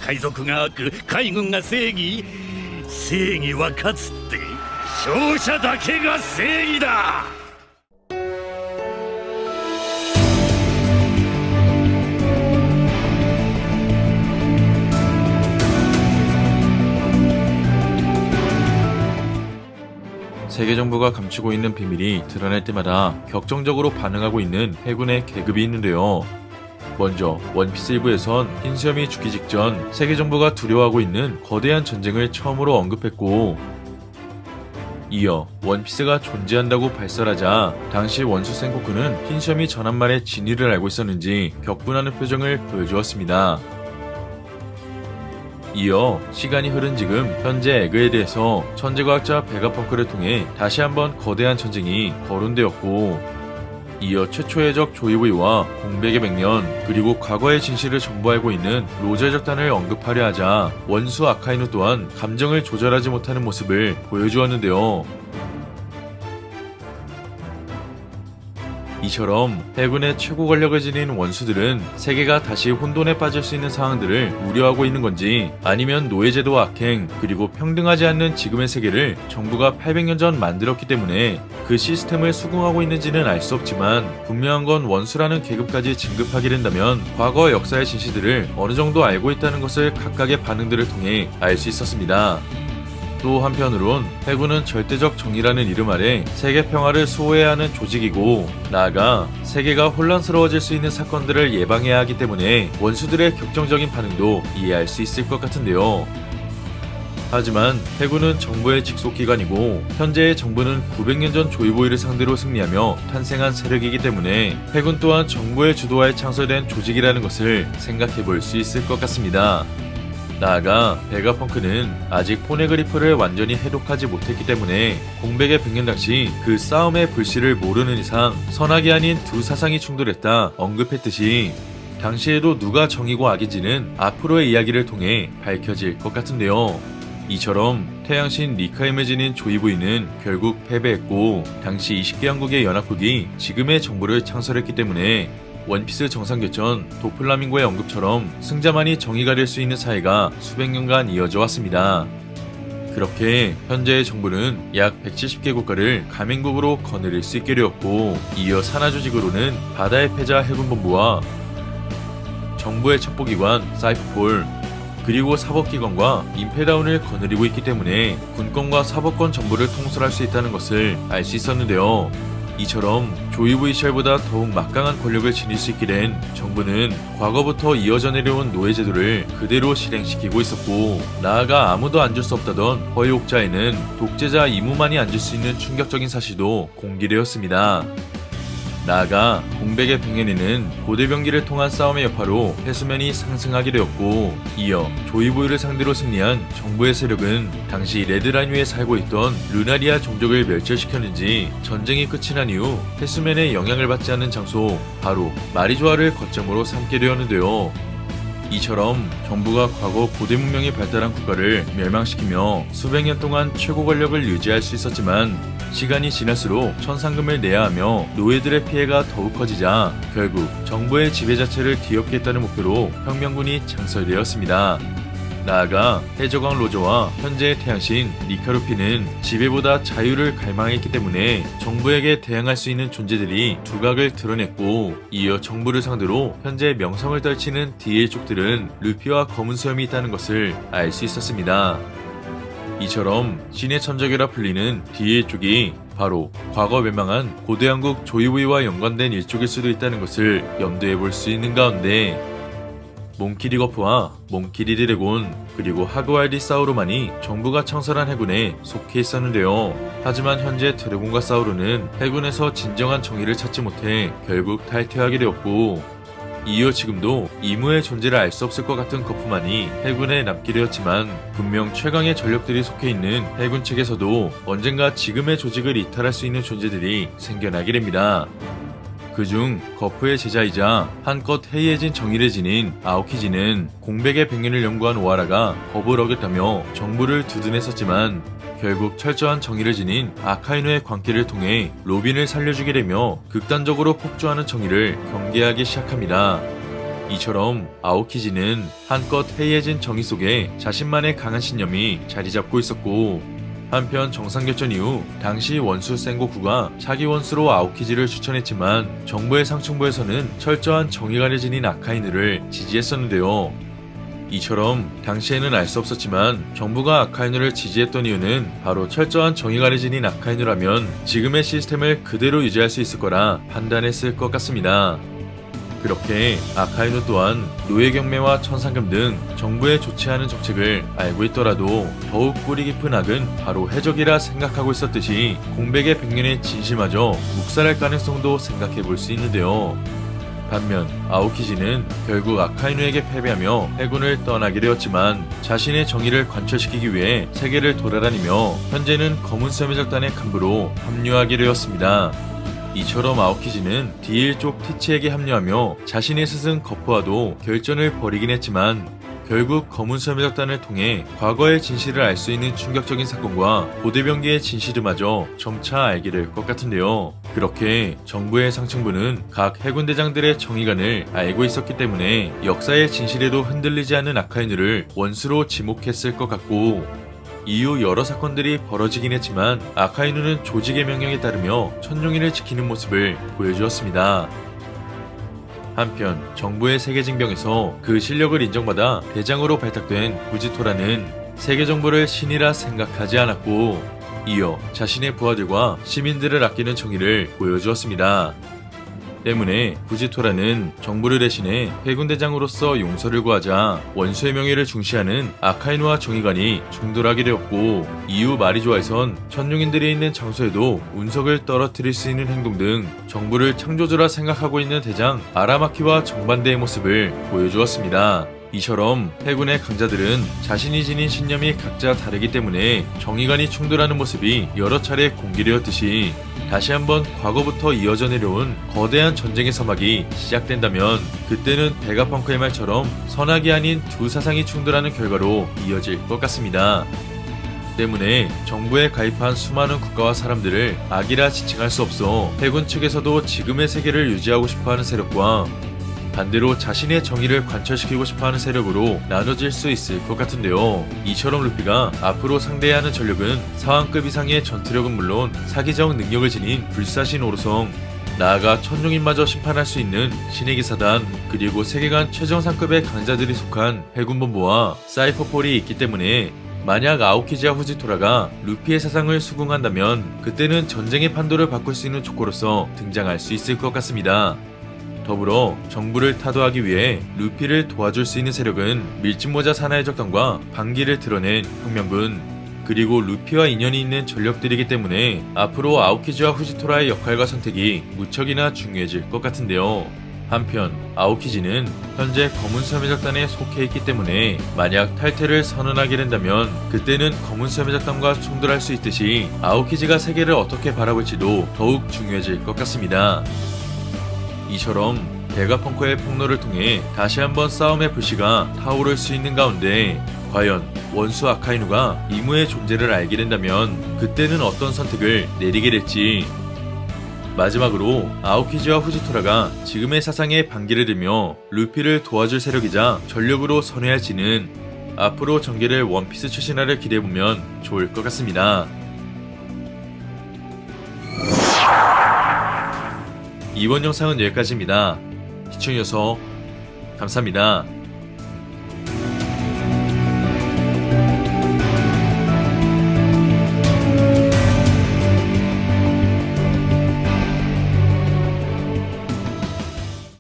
海賊が海軍が正義、正義は勝つって勝者だけが正義だ。 세계 정부가 감추고 있는 비밀이 드러날 때마다 격정적으로 반응하고 있는 해군의 계급이 있는데요. 먼저 원피스 1부에선 흰수염이 죽기 직전 세계 정부가 두려워하고 있는 거대한 전쟁을 처음으로 언급했고, 이어 원피스가 존재한다고 발설하자 당시 원수 생코크는 흰수염이 전한 말의 진위를 알고 있었는지 격분하는 표정을 보여주었습니다. 이어 시간이 흐른 지금 현재 에그에 대해서 천재과학자 베가펑크를 통해 다시 한번 거대한 전쟁이 거론되었고, 이어 최초의 적 조이브이와 공백의 백년 그리고 과거의 진실을 정보알고 있는 로저 적단을 언급하려 하자 원수 아카이누 또한 감정을 조절하지 못하는 모습을 보여주었는데요. 이처럼 해군의 최고 권력을 지닌 원수들은 세계가 다시 혼돈에 빠질 수 있는 상황들을 우려하고 있는 건지, 아니면 노예제도와 악행 그리고 평등하지 않는 지금의 세계를 정부가 800년 전 만들었기 때문에 그 시스템을 수긍하고 있는지는 알 수 없지만, 분명한 건 원수라는 계급까지 진급하게 된다면 과거 역사의 진실들을 어느 정도 알고 있다는 것을 각각의 반응들을 통해 알 수 있었습니다. 또 한편으론 해군은 절대적 정의라는 이름 아래 세계 평화를 수호해야 하는 조직이고, 나아가 세계가 혼란스러워질 수 있는 사건들을 예방해야 하기 때문에 원수들의 격정적인 반응도 이해할 수 있을 것 같은데요. 하지만 해군은 정부의 직속기관이고 현재의 정부는 900년 전 조이보이를 상대로 승리하며 탄생한 세력이기 때문에 해군 또한 정부의 주도하에 창설된 조직이라는 것을 생각해볼 수 있을 것 같습니다. 나아가 베가펑크는 아직 포네그리프를 완전히 해독하지 못했기 때문에 공백의 100년 당시 그 싸움의 불씨를 모르는 이상 선악이 아닌 두 사상이 충돌했다 언급했듯이, 당시에도 누가 정이고 악인지는 앞으로의 이야기를 통해 밝혀질 것 같은데요. 이처럼 태양신 리카임을 지닌 조이브이는 결국 패배했고, 당시 20개 왕국의 연합국이 지금의 정부를 창설했기 때문에 원피스 정상교전 도플라밍고의 언급처럼 승자만이 정의가 될 수 있는 사회가 수백 년간 이어져 왔습니다. 그렇게 현재의 정부는 약 170개 국가를 가맹국으로 거느릴 수 있게 되었고, 이어 산하조직으로는 바다의 패자 해군본부와 정부의 첩보기관 사이프폴, 그리고 사법기관과 임페다운을 거느리고 있기 때문에 군권과 사법권 전부를 통솔할 수 있다는 것을 알 수 있었는데요. 이처럼 조이브이 시절보다 더욱 막강한 권력을 지닐 수 있게 된 정부는 과거부터 이어져 내려온 노예제도를 그대로 실행시키고 있었고, 나아가 아무도 앉을 수 없다던 허위 옥자에는 독재자 이무만이 앉을 수 있는 충격적인 사실도 공개되었습니다. 나아가 공백의 100년에는 고대병기를 통한 싸움의 여파로 해수면이 상승하게 되었고, 이어 조이보이를 상대로 승리한 정부의 세력은 당시 레드라인 위에 살고 있던 루나리아 종족을 멸절시켰는지 전쟁이 끝이 난 이후 해수면에 영향을 받지 않는 장소, 바로 마리조아를 거점으로 삼게 되었는데요. 이처럼 정부가 과거 고대 문명이 발달한 국가를 멸망시키며 수백 년 동안 최고 권력을 유지할 수 있었지만, 시간이 지날수록 천상금을 내야 하며 노예들의 피해가 더욱 커지자 결국 정부의 지배 자체를 뒤엎겠다는 목표로 혁명군이 창설되었습니다. 나아가 해적왕 로저와 현재의 태양신 리카루피는 지배보다 자유를 갈망했기 때문에 정부에게 대항할 수 있는 존재들이 두각을 드러냈고, 이어 정부를 상대로 현재 명성을 떨치는 DA 쪽들은 루피와 검은 수염이 있다는 것을 알 수 있었습니다. 이처럼 신의 천적이라 불리는 DA 쪽이 바로 과거 멸망한 고대 왕국 조이브이와 연관된 일족일 수도 있다는 것을 염두에 볼 수 있는 가운데, 몽키리거프와 몽키리 드래곤 그리고 하그왈디 사우루만이 정부가 창설한 해군에 속해 있었는데요. 하지만 현재 드래곤과 사우루는 해군에서 진정한 정의를 찾지 못해 결국 탈퇴하게 되었고, 이어 지금도 이무의 존재를 알 수 없을 것 같은 거프만이 해군에 남게 되었지만, 분명 최강의 전력들이 속해 있는 해군 측에서도 언젠가 지금의 조직을 이탈할 수 있는 존재들이 생겨나게 됩니다. 그중 거프의 제자이자 한껏 해이해진 정의를 지닌 아오키지는 공백의 100년을 연구한 오하라가 법을 어겼다며 정부를 두둔했었지만, 결국 철저한 정의를 지닌 아카이누의 광기를 통해 로빈을 살려주게 되며 극단적으로 폭주하는 정의를 경계하기 시작합니다. 이처럼 아오키지는 한껏 해이해진 정의 속에 자신만의 강한 신념이 자리 잡고 있었고, 한편 정상결전 이후 당시 원수 센고쿠가 차기 원수로 아오키지를 추천했지만 정부의 상층부에서는 철저한 정의가 지닌 아카이누를 지지했었는데요. 이처럼 당시에는 알 수 없었지만 정부가 아카이누를 지지했던 이유는 바로 철저한 정의가 지닌 아카이누라면 지금의 시스템을 그대로 유지할 수 있을 거라 판단했을 것 같습니다. 그렇게 아카이누 또한 노예 경매와 천상금 등 정부의 좋지 않은 정책을 알고 있더라도 더욱 뿌리 깊은 악은 바로 해적이라 생각하고 있었듯이 공백의 백년의 진실마저 묵살할 가능성도 생각해 볼 수 있는데요. 반면 아오키지는 결국 아카이누에게 패배하며 해군을 떠나게 되었지만 자신의 정의를 관철시키기 위해 세계를 돌아다니며 현재는 검은 쇠매적단의 간부로 합류하게 되었습니다. 이처럼 아오키지는 D1 쪽 티치에게 합류하며 자신의 스승 거프와도 결전을 벌이긴 했지만 결국 검은 쇠매적단을 통해 과거의 진실을 알 수 있는 충격적인 사건과 고대병기의 진실을마저 점차 알게 될 것 같은데요. 그렇게 정부의 상층부는 각 해군대장들의 정의관을 알고 있었기 때문에 역사의 진실에도 흔들리지 않는 아카이누를 원수로 지목했을 것 같고, 이후 여러 사건들이 벌어지긴 했지만 아카이누는 조직의 명령에 따르며 천룡인을 지키는 모습을 보여주었습니다. 한편 정부의 세계징병에서 그 실력을 인정받아 대장으로 발탁된 후지토라는 세계 정부를 신이라 생각하지 않았고, 이어 자신의 부하들과 시민들을 아끼는 정의를 보여주었습니다. 때문에 후지토라는 정부를 대신해 해군대장으로서 용서를 구하자 원수의 명예를 중시하는 아카이누와 정의관이 충돌하게 되었고, 이후 마리조아에선 천룡인들이 있는 장소에도 운석을 떨어뜨릴 수 있는 행동 등 정부를 창조주라 생각하고 있는 대장 아라마키와 정반대의 모습을 보여주었습니다. 이처럼 해군의 강자들은 자신이 지닌 신념이 각자 다르기 때문에 정의관이 충돌하는 모습이 여러 차례 공개되었듯이 다시 한번 과거부터 이어져 내려온 거대한 전쟁의 서막이 시작된다면 그때는 베가펑크의 말처럼 선악이 아닌 두 사상이 충돌하는 결과로 이어질 것 같습니다. 때문에 정부에 가입한 수많은 국가와 사람들을 악이라 지칭할 수 없어 해군 측에서도 지금의 세계를 유지하고 싶어하는 세력과 반대로 자신의 정의를 관철시키고 싶어하는 세력으로 나눠질 수 있을 것 같은데요. 이처럼 루피가 앞으로 상대해야 하는 전력은 사왕급 이상의 전투력은 물론 사기적 능력을 지닌 불사신 오르성, 나아가 천룡인마저 심판할 수 있는 신의 기사단, 그리고 세계관 최정상급의 강자들이 속한 해군본부와 사이퍼폴이 있기 때문에 만약 아오키지와 후지토라가 루피의 사상을 수긍한다면 그때는 전쟁의 판도를 바꿀 수 있는 조커로서 등장할 수 있을 것 같습니다. 더불어 정부를 타도하기 위해 루피를 도와줄 수 있는 세력은 밀짚모자 사나이 적단과 반기를 드러낸 혁명군, 그리고 루피와 인연이 있는 전력들이기 때문에 앞으로 아오키지와 후지토라의 역할과 선택이 무척이나 중요해질 것 같은데요. 한편 아오키지는 현재 검은 쇠매적단에 속해 있기 때문에 만약 탈퇴를 선언하게 된다면 그때는 검은 쇠매적단과 충돌할 수 있듯이 아오키지가 세계를 어떻게 바라볼지도 더욱 중요해질 것 같습니다. 이처럼 베가펑크의 폭로를 통해 다시 한번 싸움의 불씨가 타오를 수 있는 가운데 과연 원수 아카이누가 이무의 존재를 알게 된다면 그때는 어떤 선택을 내리게 될지, 마지막으로 아오키지와 후지토라가 지금의 사상에 반기를 들며 루피를 도와줄 세력이자 전력으로 선회할지는 앞으로 전개될 원피스 출신화를 기대해보면 좋을 것 같습니다. 이번 영상은 여기까지입니다. 시청해주셔서 감사합니다.